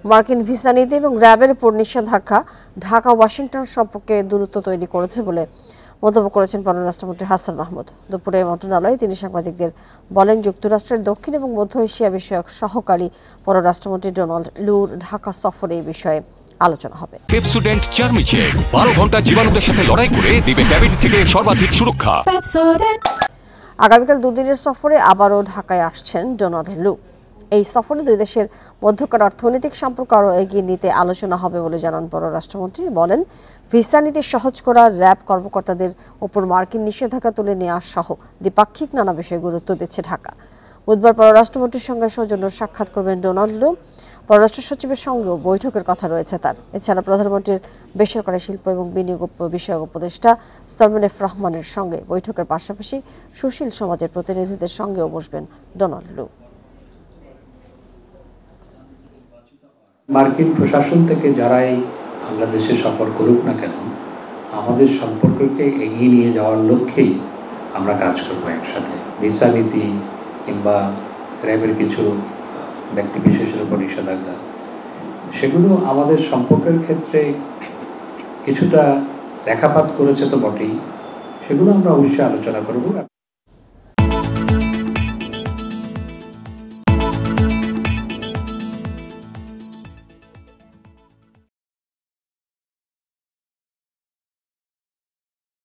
মার্কিন ভিসা নীতি এবং র্যাবের উপর নিষেধাজ্ঞা ঢাকা ওয়াশিংটন সম্পর্কে দূরত্ব তৈরি করেছে বলে মন্তব্য করেছেন পররাষ্ট্রমন্ত্রী হাসান মাহমুদ। দুপুরে মন্ত্রণালয়ে তিনি সাংবাদিকদের বলেন, যুক্তরাষ্ট্রের দক্ষিণ এবং মধ্য এশিয়া বিষয়ক সহকারী পররাষ্ট্রমন্ত্রী ডোনাল্ড লুর ঢাকা সফরে এই বিষয়ে আলোচনা হবে। পেপসোডেন্ট চার্মিচেক 12 ঘন্টা জীবাণুদের সাথে লড়াই করে দিবে ডায়াবেটিস থেকে সর্বাধিক সুরক্ষা। আগামীকাল দুদিনের সফরে আবারও ঢাকায় আসছেন ডোনাল্ড লু। এই সফরে দুই দেশের মধ্যকার অর্থনৈতিক সম্পর্ক আরও এগিয়ে নিতে আলোচনা হবে বলে জানান পররাষ্ট্রমন্ত্রী। বলেন, ভিসা নীতি সহজ করা, র্যাব কর্মকর্তাদের ওপর মার্কিন নিষেধাজ্ঞা তুলে নেওয়া সহ দ্বিপাক্ষিক নানা বিষয়ে গুরুত্ব দিচ্ছে ঢাকা। বুধবার পররাষ্ট্রমন্ত্রীর সঙ্গে সৌজন্য সাক্ষাৎ করবেন ডোনাল্ড লু। পররাষ্ট্র সচিবের সঙ্গেও বৈঠকের কথা রয়েছে তার। এছাড়া প্রধানমন্ত্রীর বেসরকারি শিল্প এবং বিনিয়োগ বিষয়ক উপদেষ্টা সালমান এফ রহমানের সঙ্গে বৈঠকের পাশাপাশি সুশীল সমাজের প্রতিনিধিদের সঙ্গেও বসবেন ডোনাল্ড লু। মার্কিন প্রশাসন থেকে যারাই বাংলাদেশে সফর করুক না কেন, আমাদের সম্পর্ককে এগিয়ে নিয়ে যাওয়ার লক্ষ্যেই আমরা কাজ করবো একসাথে। ভিসা নীতি কিংবা র্যাবের কিছু ব্যক্তিবিশেষের উপর নিষেধাজ্ঞা, সেগুলো আমাদের সম্পর্কের ক্ষেত্রে কিছুটা রেখাপাত করেছে তো বটেই, সেগুলো আমরা অবশ্যই আলোচনা করব।